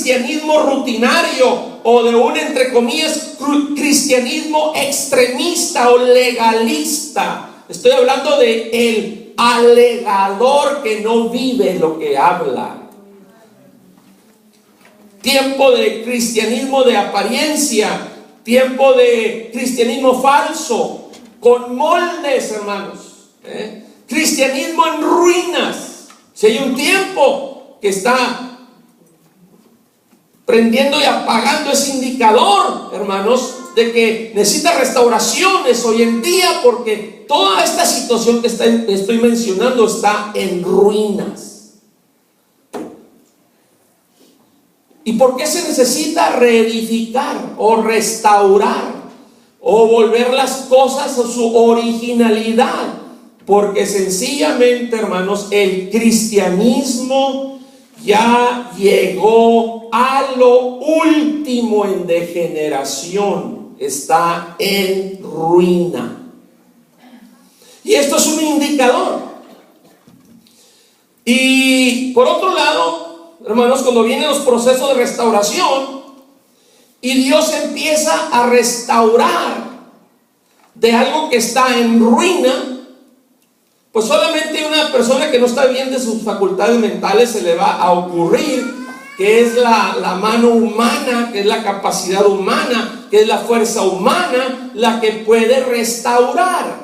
cristianismo rutinario o de un, entre comillas, cristianismo extremista o legalista. Estoy hablando de el alegador que no vive lo que habla. Tiempo de cristianismo de apariencia, tiempo de cristianismo falso, con moldes, hermanos. Cristianismo en ruinas. Si hay un tiempo que está prendiendo y apagando ese indicador, hermanos, de que necesita restauraciones hoy en día, porque toda esta situación que estoy mencionando está en ruinas. ¿Y por qué se necesita reedificar o restaurar o volver las cosas a su originalidad? Porque sencillamente, hermanos, el cristianismo ya llegó a lo último en degeneración, está en ruina. Y esto es un indicador. Y por otro lado, hermanos, cuando vienen los procesos de restauración y Dios empieza a restaurar de algo que está en ruina, pues solamente una persona que no está bien de sus facultades mentales se le va a ocurrir que es la mano humana, que es la capacidad humana, que es la fuerza humana la que puede restaurar.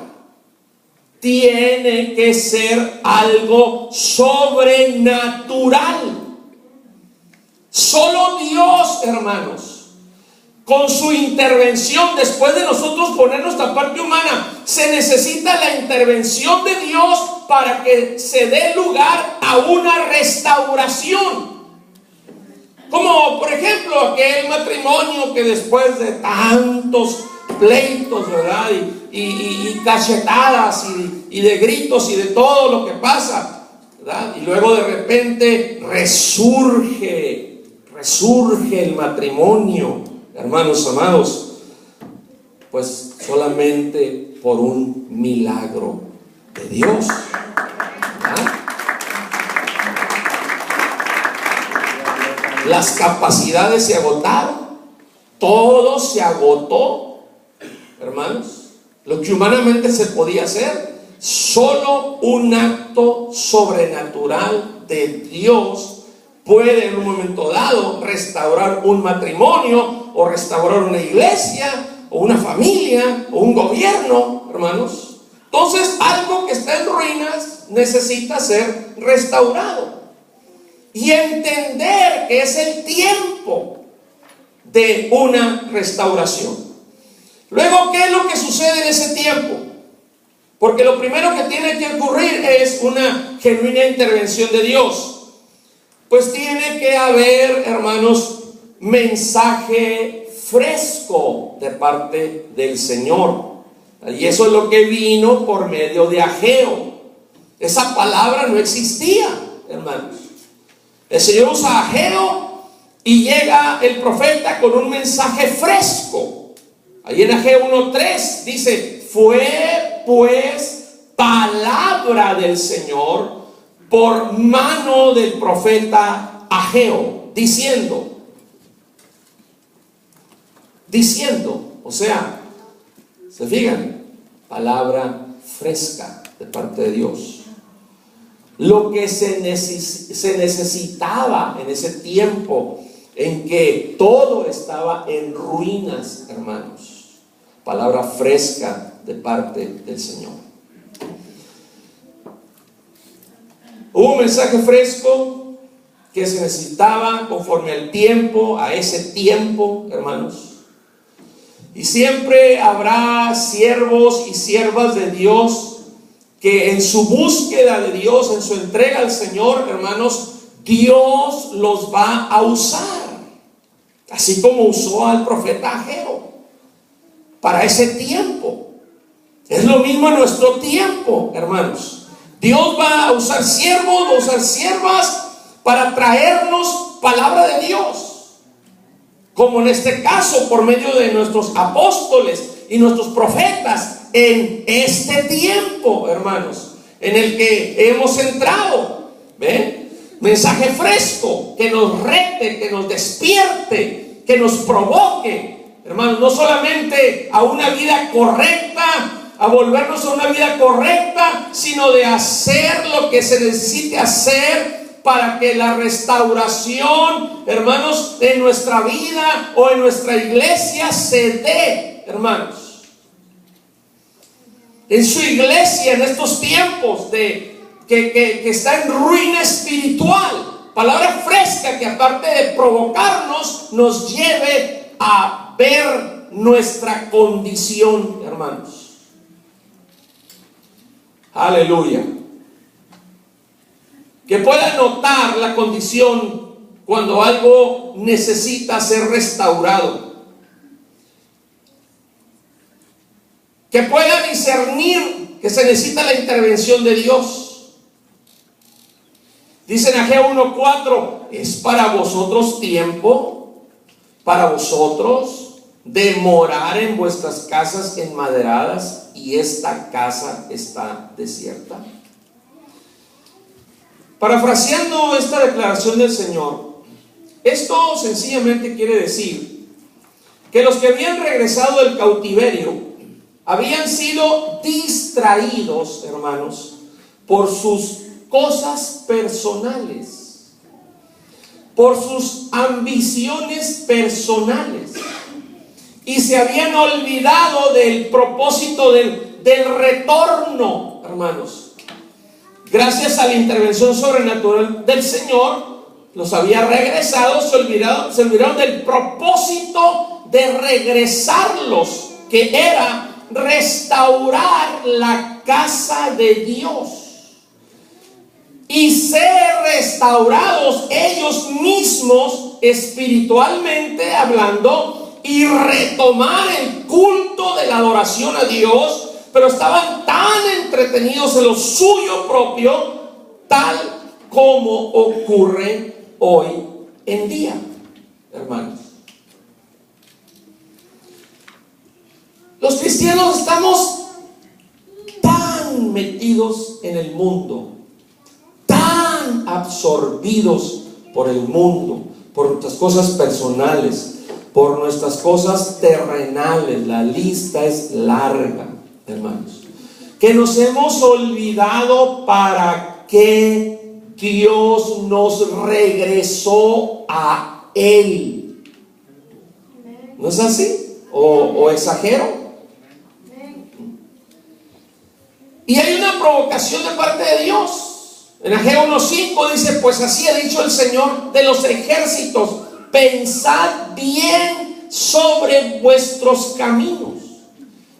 Tiene que ser algo sobrenatural. Solo Dios, hermanos, con su intervención, después de nosotros poner nuestra parte humana, se necesita la intervención de Dios para que se dé lugar a una restauración. Como por ejemplo aquel matrimonio que después de tantos pleitos, ¿verdad? Y cachetadas y de gritos y de todo lo que pasa, ¿verdad? Y luego de repente resurge el matrimonio, hermanos amados, pues solamente por un milagro de Dios. ¿Verdad? Las capacidades se agotaron, todo se agotó, hermanos. Lo que humanamente se podía hacer, solo un acto sobrenatural de Dios puede en un momento dado restaurar un matrimonio o restaurar una iglesia o una familia o un gobierno, hermanos. Entonces, algo que está en ruinas necesita ser restaurado y entender que es el tiempo de una restauración. Luego, ¿qué es lo que sucede en ese tiempo? Porque lo primero que tiene que ocurrir es una genuina intervención de Dios. Pues tiene que haber, hermanos, mensaje fresco de parte del Señor. Y eso es lo que vino por medio de Ageo. Esa palabra no existía, hermanos. El Señor usa Ageo y llega el profeta con un mensaje fresco. Ahí en Ageo 1:3 dice: fue pues palabra del Señor por mano del profeta Ageo, diciendo, o sea, se fijan, palabra fresca de parte de Dios. Lo que se necesitaba en ese tiempo en que todo estaba en ruinas, hermanos. Palabra fresca de parte del Señor. Hubo un mensaje fresco que se necesitaba conforme al tiempo, a ese tiempo, hermanos. Y siempre habrá siervos y siervas de Dios que en su búsqueda de Dios, en su entrega al Señor, hermanos, Dios los va a usar. Así como usó al profeta Ageo para ese tiempo. Es lo mismo en nuestro tiempo, hermanos. Dios va a usar siervos, va a usar siervas para traernos palabra de Dios. Como en este caso, por medio de nuestros apóstoles y nuestros profetas, en este tiempo, hermanos, en el que hemos entrado. ¿Ven? mensaje fresco, que nos rete, que nos despierte, que nos provoque, hermanos, no solamente a una vida correcta, a volvernos a una vida correcta, sino de hacer lo que se necesite hacer para que la restauración, hermanos, en nuestra vida o en nuestra iglesia se dé, hermanos. En su iglesia, en estos tiempos que está en ruina espiritual, palabra fresca que aparte de provocarnos, nos lleve a ver nuestra condición, hermanos. Aleluya. Que pueda notar la condición cuando algo necesita ser restaurado. Que pueda discernir que se necesita la intervención de Dios. Dice en Ageo 1:4, es para vosotros tiempo, para vosotros, de morar en vuestras casas enmaderadas, y esta casa está desierta. Parafraseando esta declaración del Señor, esto sencillamente quiere decir que los que habían regresado del cautiverio habían sido distraídos, hermanos, por sus cosas personales, por sus ambiciones personales, y se habían olvidado del propósito del retorno, hermanos. Gracias a la intervención sobrenatural del Señor, los había regresado, se olvidaron del propósito de regresarlos, que era restaurar la casa de Dios y ser restaurados ellos mismos espiritualmente hablando, y retomar el culto de la adoración a Dios, pero estaban tan entretenidos en lo suyo propio, tal como ocurre hoy en día, hermanos. Los cristianos estamos tan metidos en el mundo, tan absorbidos por el mundo, por nuestras cosas personales, por nuestras cosas terrenales. La lista es larga, hermanos, que nos hemos olvidado para qué Dios nos regresó a Él. ¿No es así? ¿O exagero? Y hay una provocación de parte de Dios. En Ageo 1:5 dice, pues así ha dicho el Señor de los ejércitos, pensad bien sobre vuestros caminos.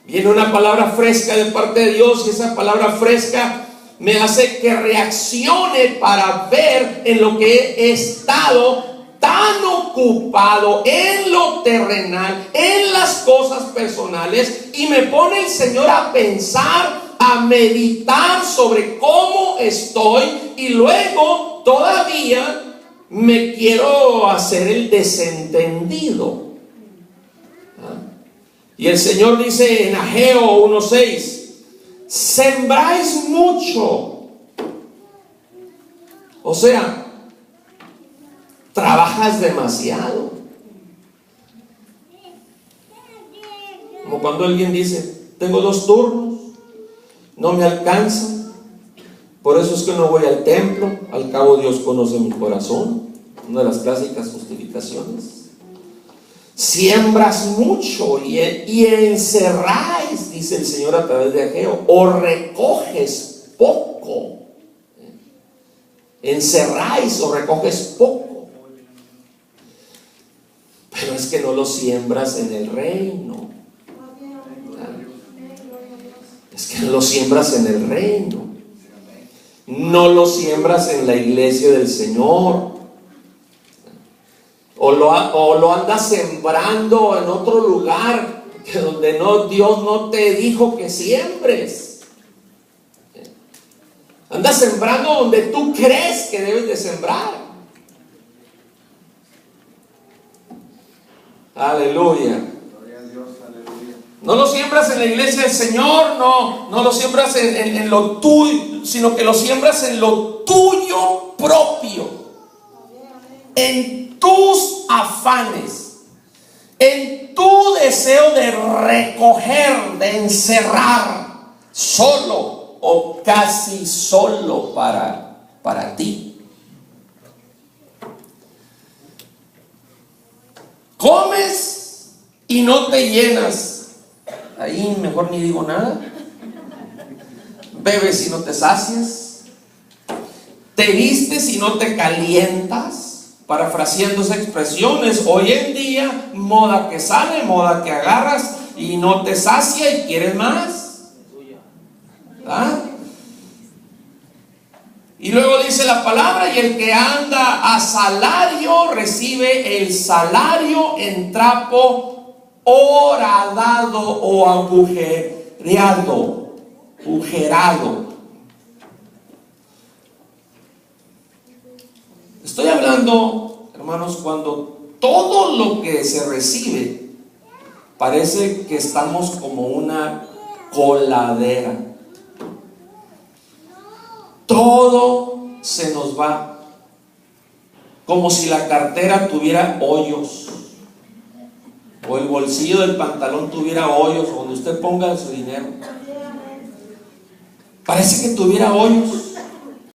Viene una palabra fresca de parte de Dios, y esa palabra fresca me hace que reaccione para ver en lo que he estado tan ocupado, en lo terrenal, en las cosas personales, y me pone el Señor a pensar, a meditar sobre cómo estoy, y luego todavía me quiero hacer el desentendido. Y el Señor dice en Ageo 1:6, sembráis mucho. O sea, trabajas demasiado. Como cuando alguien dice, tengo 2 turnos, no me alcanzan, por eso es que no voy al templo, al cabo Dios conoce mi corazón. Una de las clásicas justificaciones. Siembras mucho y encerráis, dice el Señor a través de Ageo, o recoges poco. Encerráis o recoges poco. Pero es que no lo siembras en el reino. Es que no lo siembras en el reino. No lo siembras en la iglesia del Señor. O lo andas sembrando en otro lugar donde Dios no te dijo que siembres. Andas sembrando donde tú crees que debes de sembrar. Aleluya. No lo siembras en la iglesia del Señor, no lo siembras en lo tuyo, sino que lo siembras en lo tuyo propio. tus afanes, en tu deseo de recoger, de encerrar solo o casi solo para ti. Comes y no te llenas. Ahí mejor ni digo nada. Bebes y no te sacias. Te vistes y no te calientas. Parafraseando esas expresiones, hoy en día, moda que sale, moda que agarras y no te sacia y quieres más. ¿Ah? Y luego dice la palabra, y el que anda a salario recibe el salario en trapo horadado o agujerado. Estoy hablando, hermanos, cuando todo lo que se recibe parece que estamos como una coladera. Todo se nos va, como si la cartera tuviera hoyos, o el bolsillo del pantalón tuviera hoyos, donde usted ponga su dinero. Parece que tuviera hoyos.